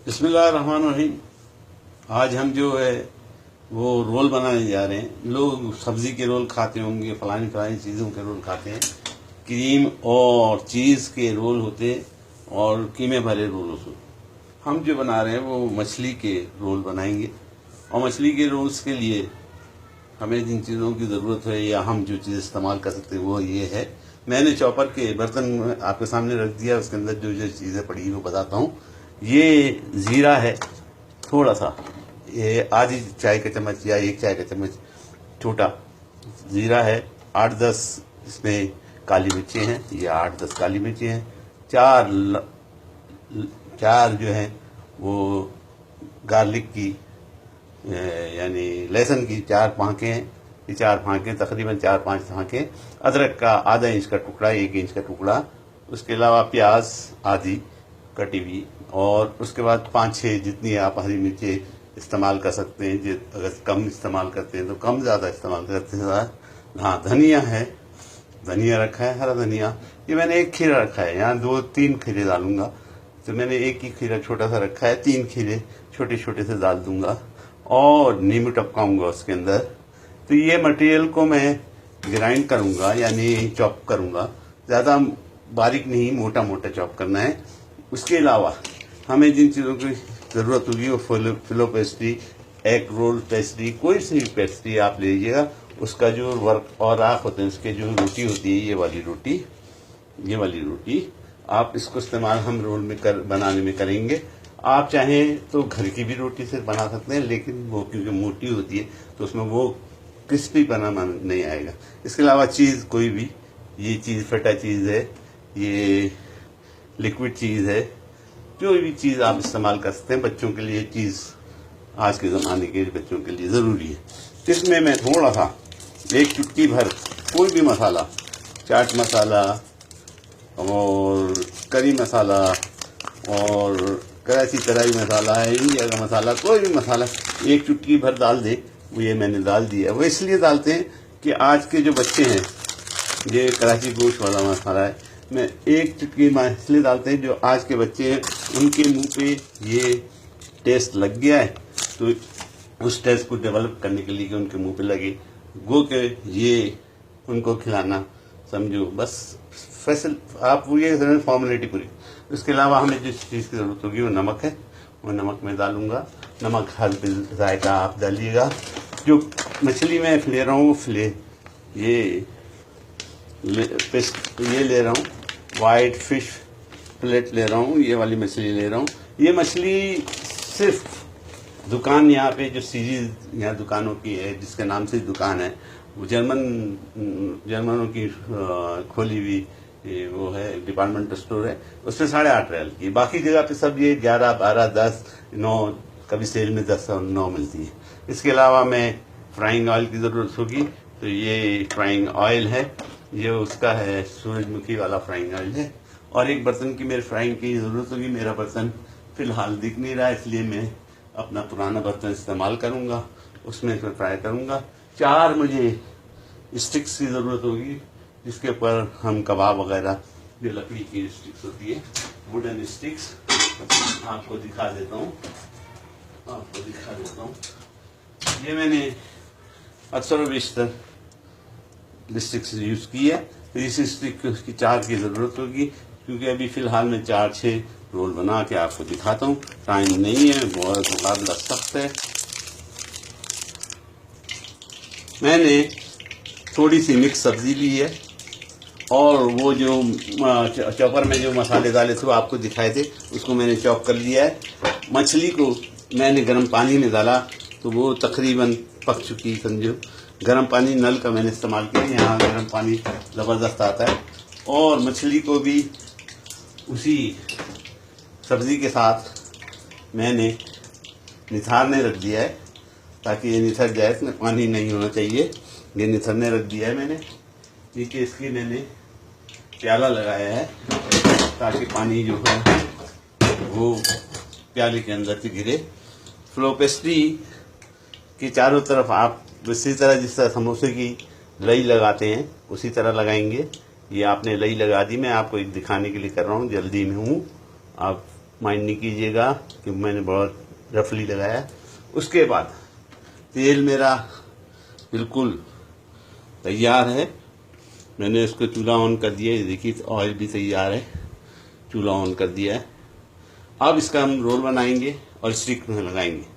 बिस्मिल्लाहिर्रहमानिर्रहीम। आज हम जो है वो रोल बनाने जा रहे हैं। लोग सब्जी के रोल खाते होंगे, फलानी फलानी चीज़ों के रोल खाते हैं। क्रीम और चीज़ के रोल होते हैं और कीमे भरे रोल होते हैं। हम जो बना रहे हैं वो मछली के रोल बनाएंगे। और मछली के रोल्स के लिए हमें जिन चीज़ों की ज़रूरत है या हम जो चीज़ इस्तेमाल कर सकते हैं वो ये है। मैंने चॉपर के बर्तन आपके सामने रख दिया, उसके अंदर जो जो चीज़ें पड़ी वो बताता हूँ। ये ज़ीरा है थोड़ा सा, ये आधी चाय का चम्मच या एक चाय का चम्मच छोटा ज़ीरा है। 8-10 इसमें काली मिर्ची हैं, ये 8-10 काली मिर्ची हैं। चार जो है वो गार्लिक की यानी लहसुन की 4 फांके हैं। ये 4 फांके तकरीबन 4-5 फांके। अदरक का आधा इंच का टुकड़ा, 1 इंच का टुकड़ा। उसके अलावा प्याज आधी कटी हुई, और उसके बाद 5-6 जितनी आप हरी मिर्ची इस्तेमाल कर सकते हैं। अगर कम इस्तेमाल करते हैं तो कम, ज़्यादा इस्तेमाल करते हैं। हाँ, धनिया है, धनिया रखा है, हरा धनिया। ये मैंने 1 खीरा रखा है, यहाँ 2-3 खीरे डालूंगा, तो मैंने 1 ही खीरा छोटा सा रखा है। 3 खीरे छोटे छोटे से डाल दूंगा और नींबू टपकाऊंगा उसके अंदर। तो ये मटेरियल को मैं ग्राइंड करूंगा यानी चॉप करूंगा, ज़्यादा बारीक नहीं, मोटा मोटा चॉप करना है। उसके अलावा हमें जिन चीज़ों की ज़रूरत होगी वो फिलो पेस्ट्री, एग रोल पेस्ट्री, कोई सी भी पेस्ट्री आप ले लीजिएगा। उसका जो वर्क और राख होते हैं, उसके जो रोटी होती है, ये वाली रोटी आप इसको इस्तेमाल हम रोल में बनाने में करेंगे। आप चाहें तो घर की भी रोटी से बना सकते हैं, लेकिन वो क्योंकि मोटी होती है तो उसमें वो क्रिस्पी बना नहीं आएगा। इसके अलावा चीज़ कोई भी, ये चीज़ फटा चीज़ है, ये लिक्विड चीज़ है, जो भी चीज़ आप इस्तेमाल कर सकते हैं। बच्चों के लिए चीज़ आज के ज़माने के बच्चों के लिए ज़रूरी है। इसमें मैं थोड़ा सा 1 चुटकी भर कोई भी मसाला, चाट मसाला और करी मसाला और कराची तराई मसाला है, इंडिया का मसाला, कोई भी मसाला 1 चुटकी भर डाल दे। वो ये मैंने डाल दिया। वो इसलिए डालते हैं कि आज के जो बच्चे हैं, ये कराची गोश्त वाला मसाला है, मैं 1 चुटकी इसलिए डालते हैं, जो आज के बच्चे हैं उनके मुंह पे ये टेस्ट लग गया है, तो उस टेस्ट को डेवलप करने के लिए कि उनके मुंह पे लगे, गो के ये उनको खिलाना, समझो बस आप वो ये फॉर्मेलिटी पूरी। उसके अलावा हमें जिस चीज़ की ज़रूरत होगी वो नमक है, वो नमक मैं डालूंगा। नमक हल्दी जायका आप डालिएगा। जो मछली मैं ले रहा हूँ, ये ले रहा हूँ, वाइट फिश प्लेट ले रहा हूँ, ये वाली मछली ले रहा हूँ। ये मछली सिर्फ दुकान यहाँ पे जो सीरीज यहाँ दुकानों की है, जिसके नाम से दुकान है, वो जर्मनों की खोली हुई वो है, डिपार्टमेंट स्टोर है, उसमें 8.5 रियाल की। बाकी जगह पे सब ये 11, 12, 10, 9, कभी सेल में 10 और 9 मिलती है। इसके अलावा मैं फ्राइंग ऑयल की ज़रूरत होगी, तो ये फ्राइंग ऑयल है, ये उसका है सूरजमुखी वाला फ्राइंग ऑयल है। और एक बर्तन की मेरे फ्राइंग की ज़रूरत होगी। मेरा बर्तन फ़िलहाल दिख नहीं रहा है, इसलिए मैं अपना पुराना बर्तन इस्तेमाल करूँगा, उसमें फिर फ्राई करूँगा। 4 मुझे स्टिक्स की ज़रूरत होगी, जिसके ऊपर हम कबाब वगैरह, जो लकड़ी की स्टिक्स होती है, वुडन स्टिक्स, आपको दिखा देता हूँ। ये मैंने अक्सर व बेशतर स्टिक्स यूज़ की है। तो इस स्टिक की 4 की ज़रूरत होगी, क्योंकि अभी फ़िलहाल मैं 4-6 रोल बना के आपको दिखाता हूँ। टाइम नहीं है, बहुत मुकाबला सख्त है। मैंने थोड़ी सी मिक्स सब्जी ली है, और वो जो चॉपर में जो मसाले डाले थे वो आपको दिखाए थे, उसको मैंने चॉप कर लिया है। मछली को मैंने गर्म पानी में डाला तो वो तकरीबन पक चुकी, समझो। गर्म पानी नल का मैंने इस्तेमाल किया, यहाँ गर्म पानी ज़बरदस्त आता है। और मछली को भी उसी सब्ज़ी के साथ मैंने निथारने रख दिया है, ताकि ये निथर जाए। इसमें पानी नहीं होना चाहिए, ये निथरने रख दिया है मैंने। नीचे इसकी मैंने प्याला लगाया है, ताकि पानी जो है वो प्याले के अंदर से गिरे। फ्लो पेस्ट्री की चारों तरफ आप इसी तरह, जिस तरह समोसे की लई लगाते हैं उसी तरह लगाएंगे। ये आपने लई लगा दी, मैं आपको एक दिखाने के लिए कर रहा हूँ, जल्दी में हूँ। आप माइंड नहीं कीजिएगा कि मैंने बहुत रफली लगाया। उसके बाद तेल मेरा बिल्कुल तैयार है, मैंने इसको चूल्हा ऑन कर दिया है। देखिए ऑयल भी तैयार है, चूल्हा ऑन कर दिया है। अब इसका हम रोल बनाएंगे और स्टिक में लगाएंगे।